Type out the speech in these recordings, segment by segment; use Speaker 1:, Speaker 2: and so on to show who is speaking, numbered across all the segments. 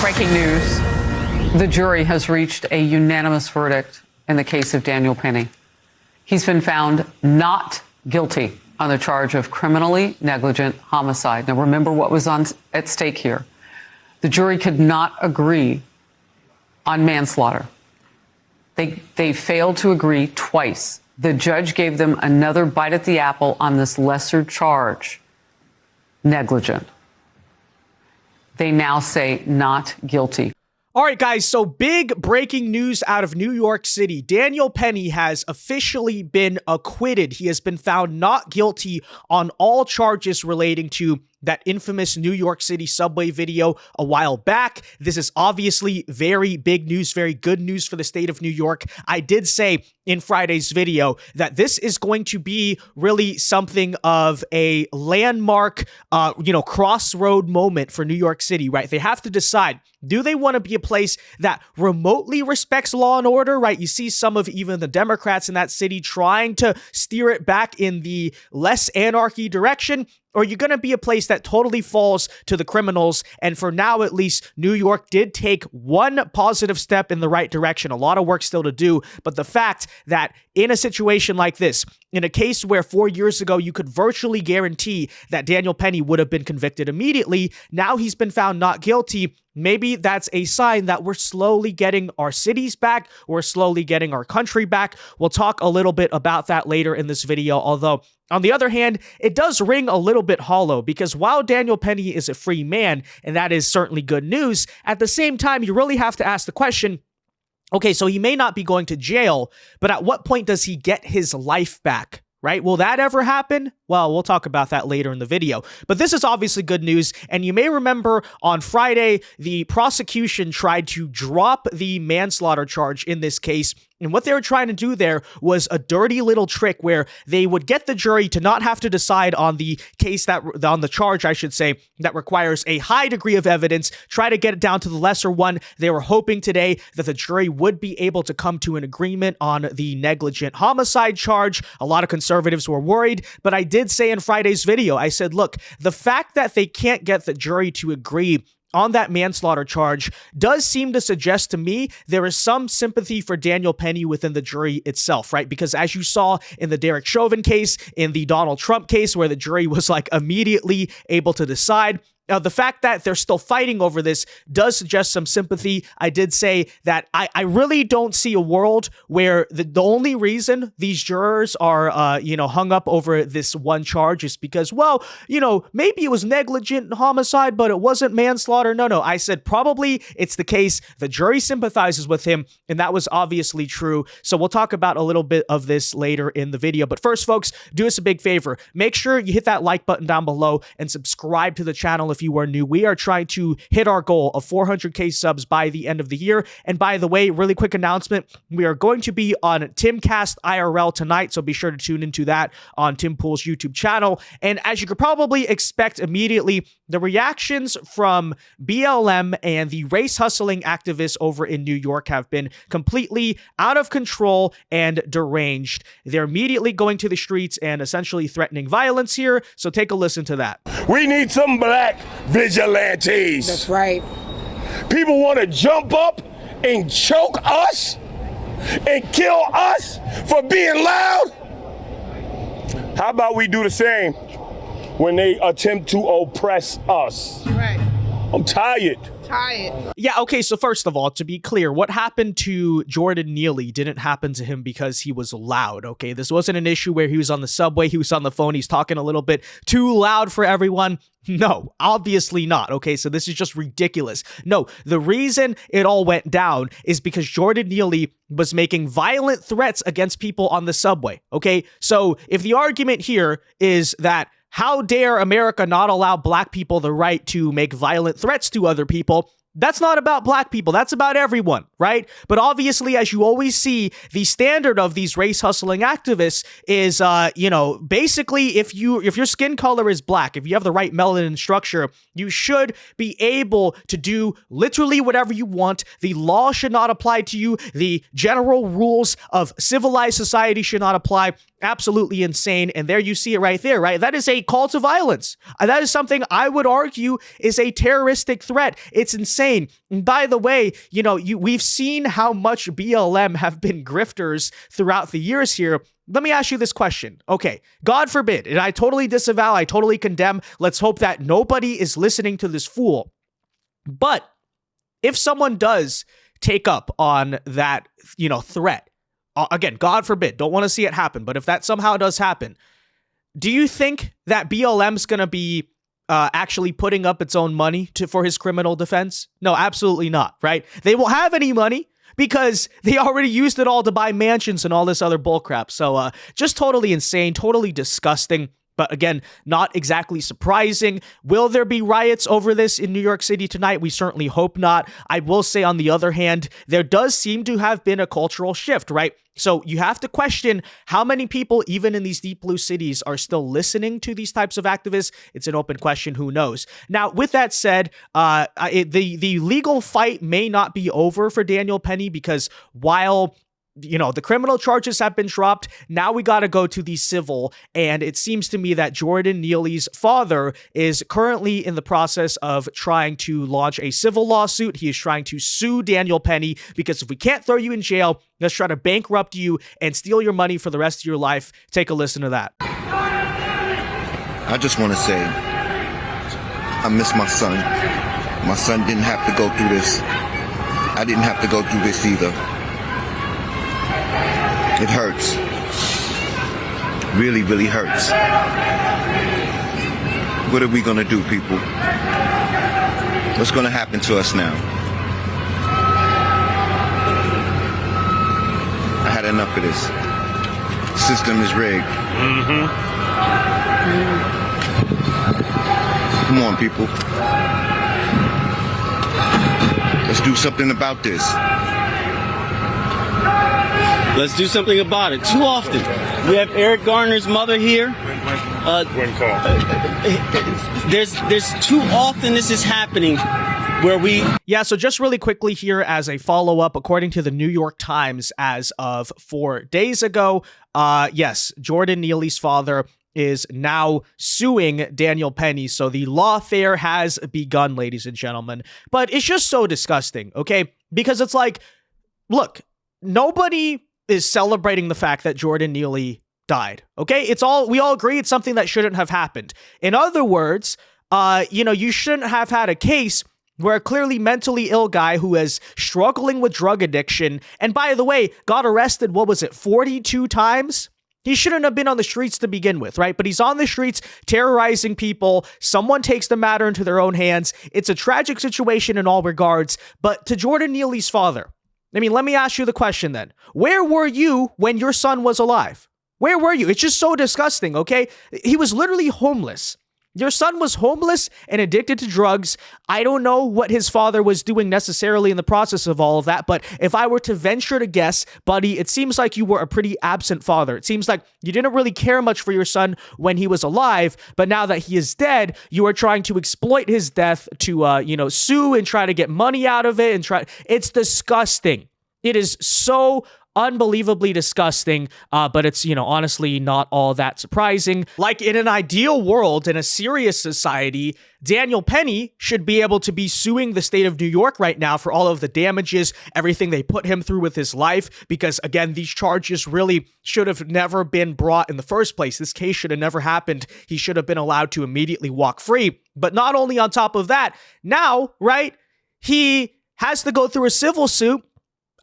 Speaker 1: Breaking news. The jury has reached a unanimous verdict in the case of Daniel Penny. He's been found not guilty on the charge of criminally negligent homicide. Now, remember what was at stake here. The jury could not agree on manslaughter. They failed to agree twice. The judge gave them another bite at the apple on this lesser charge, negligent. They now say not guilty.
Speaker 2: All right, guys, so big breaking news out of New York City. Daniel Penny has officially been acquitted. He has been found not guilty on all charges relating to that infamous New York City subway video a while back. This is obviously very big news, very good news for the state of New York. I did say in Friday's video that this is going to be really something of a landmark, crossroad moment for New York City, right? They have to decide, do they want to be a place that remotely respects law and order, right? You see some of even the Democrats in that city trying to steer it back in the less anarchy direction. Or you're going to be a place that totally falls to the criminals. And for now, at least, New York did take one positive step in the right direction. A lot of work still to do. But the fact that in a situation like this, in a case where 4 years ago you could virtually guarantee that Daniel Penny would have been convicted immediately, now he's been found not guilty. Maybe that's a sign that we're slowly getting our cities back. We're slowly getting our country back. We'll talk a little bit about that later in this video. Although, on the other hand, it does ring a little bit hollow because while Daniel Penny is a free man, and that is certainly good news, at the same time, you really have to ask the question, okay, so he may not be going to jail, but at what point does he get his life back? Right? Will that ever happen? Well, we'll talk about that later in the video. But this is obviously good news. And you may remember on Friday, the prosecution tried to drop the manslaughter charge in this case. And what they were trying to do there was a dirty little trick where they would get the jury to not have to decide on the case on the charge, I should say, that requires a high degree of evidence, try to get it down to the lesser one. They were hoping today that the jury would be able to come to an agreement on the negligent homicide charge. A lot of conservatives were worried, but I did say in Friday's video, I said, look, the fact that they can't get the jury to agree on that manslaughter charge does seem to suggest to me there is some sympathy for Daniel Penny within the jury itself, right? Because as you saw in the Derek Chauvin case, in the Donald Trump case, where the jury was like immediately able to decide, now, the fact that they're still fighting over this does suggest some sympathy. I did say that I really don't see a world where the only reason these jurors are, hung up over this one charge is because, well, maybe it was negligent homicide, but it wasn't manslaughter. No, I said probably it's the case. The jury sympathizes with him, and that was obviously true. So we'll talk about a little bit of this later in the video. But first, folks, do us a big favor. Make sure you hit that like button down below and subscribe to the channel if you are new. We are trying to hit our goal of 400K subs by the end of the year. And by the way, really quick announcement, we are going to be on Timcast IRL tonight, so be sure to tune into that on Tim Pool's YouTube channel. And as you could probably expect immediately, the reactions from BLM and the race hustling activists over in New York have been completely out of control and deranged. They're immediately going to the streets and essentially threatening violence here. So take a listen to that.
Speaker 3: We need some black vigilantes.
Speaker 4: That's right.
Speaker 3: People want to jump up and choke us and kill us for being loud. How about we do the same when they attempt to oppress us?
Speaker 4: Right.
Speaker 3: I'm tired.
Speaker 2: Yeah, okay, so first of all, to be clear, what happened to Jordan Neely didn't happen to him because he was loud, okay? This wasn't an issue where he was on the subway, he was on the phone, he's talking a little bit too loud for everyone. No, obviously not, okay? So this is just ridiculous. No, the reason it all went down is because Jordan Neely was making violent threats against people on the subway, okay? So if the argument here is that how dare America not allow black people the right to make violent threats to other people? That's not about black people. That's about everyone, right? But obviously, as you always see, the standard of these race hustling activists is, basically, if your skin color is black, if you have the right melanin structure, you should be able to do literally whatever you want. The law should not apply to you. The general rules of civilized society should not apply. Absolutely insane. And there you see it right there, right? That is a call to violence. That is something I would argue is a terroristic threat. It's insane insane. And by the way, we've seen how much BLM have been grifters throughout the years here. Let me ask you this question. Okay, God forbid, and I totally disavow, I totally condemn. Let's hope that nobody is listening to this fool. But if someone does take up on that, threat, again, God forbid, don't want to see it happen, but if that somehow does happen, do you think that BLM's going to be actually putting up its own money for his criminal defense? No, absolutely not, right? They won't have any money because they already used it all to buy mansions and all this other bullcrap. So just totally insane, totally disgusting. But again, not exactly surprising. Will there be riots over this in New York City tonight? We certainly hope not. I will say, on the other hand, there does seem to have been a cultural shift, right? So you have to question how many people, even in these deep blue cities, are still listening to these types of activists. It's an open question. Who knows? Now, with that said, the legal fight may not be over for Daniel Penny, because while the criminal charges have been dropped, now we got to go to the civil. And it seems to me that Jordan Neely's father is currently in the process of trying to launch a civil lawsuit. He is trying to sue Daniel Penny, because if we can't throw you in jail, let's try to bankrupt you and steal your money for the rest of your life. Take a listen to that.
Speaker 4: I just want to say, I miss my son. My son didn't have to go through this. I didn't have to go through this either. It hurts. Really, really hurts. What are we going to do, people? What's going to happen to us now? I had enough of this. System is rigged. Come on, people. Let's do something about this.
Speaker 5: Let's do something about it. Too often. We have Eric Garner's mother here. There's too often this is happening where we...
Speaker 2: Yeah, so just really quickly here as a follow-up, according to the New York Times as of 4 days ago, yes, Jordan Neely's father is now suing Daniel Penny. So the lawfare has begun, ladies and gentlemen. But it's just so disgusting, okay? Because it's like, look, nobody is celebrating the fact that Jordan Neely died. Okay, we all agree it's something that shouldn't have happened. In other words, you shouldn't have had a case where a clearly mentally ill guy who is struggling with drug addiction, and by the way, got arrested, 42 times? He shouldn't have been on the streets to begin with, right? But he's on the streets terrorizing people. Someone takes the matter into their own hands. It's a tragic situation in all regards. But to Jordan Neely's father, let me ask you the question then. Where were you when your son was alive? Where were you? It's just so disgusting, okay? He was literally homeless. Your son was homeless and addicted to drugs. I don't know what his father was doing necessarily in the process of all of that, but if I were to venture to guess, buddy, it seems like you were a pretty absent father. It seems like you didn't really care much for your son when he was alive, but now that he is dead, you are trying to exploit his death to, sue and try to get money out of it It's disgusting. It is so unbelievably disgusting, but it's, honestly not all that surprising. Like, in an ideal world, in a serious society, Daniel Penny should be able to be suing the state of New York right now for all of the damages, everything they put him through with his life, because again, these charges really should have never been brought in the first place. This case should have never happened. He should have been allowed to immediately walk free. But not only on top of that, now, right, he has to go through a civil suit.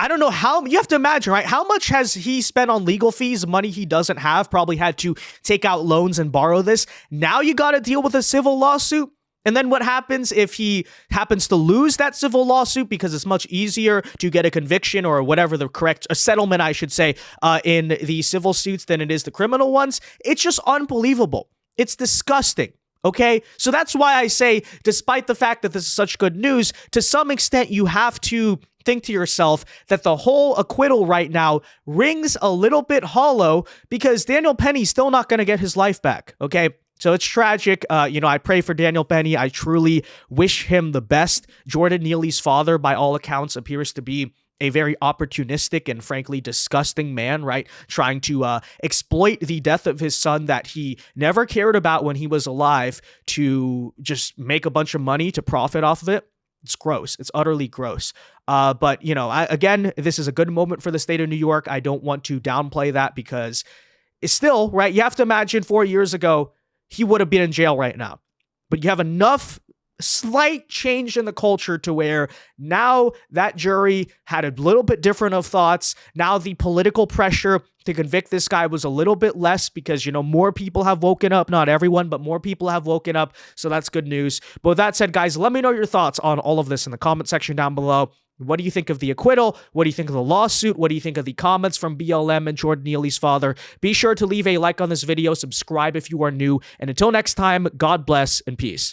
Speaker 2: I don't know how, you have to imagine, right? How much has he spent on legal fees, money he doesn't have, probably had to take out loans and borrow this. Now you got to deal with a civil lawsuit. And then what happens if he happens to lose that civil lawsuit, because it's much easier to get a conviction or whatever a settlement, I should say, in the civil suits than it is the criminal ones? It's just unbelievable. It's disgusting. Okay, so that's why I say, despite the fact that this is such good news, to some extent you have to think to yourself that the whole acquittal right now rings a little bit hollow, because Daniel Penny's still not going to get his life back. Okay, so it's tragic. I pray for Daniel Penny. I truly wish him the best. Jordan Neely's father, by all accounts, appears to be a very opportunistic and frankly disgusting man, right? Trying to exploit the death of his son that he never cared about when he was alive to just make a bunch of money to profit off of it. It's gross. It's utterly gross. But, you know, again, this is a good moment for the state of New York. I don't want to downplay that because it's still, right? You have to imagine 4 years ago, he would have been in jail right now. But you have enough slight change in the culture to where now that jury had a little bit different of thoughts. Now the political pressure to convict this guy was a little bit less because, you know, more people have woken up. Not everyone, but more people have woken up. So that's good news. But with that said, guys, let me know your thoughts on all of this in the comment section down below. What do you think of the acquittal? What do you think of the lawsuit? What do you think of the comments from BLM and Jordan Neely's father? Be sure to leave a like on this video, subscribe if you are new, and until next time, God bless and peace.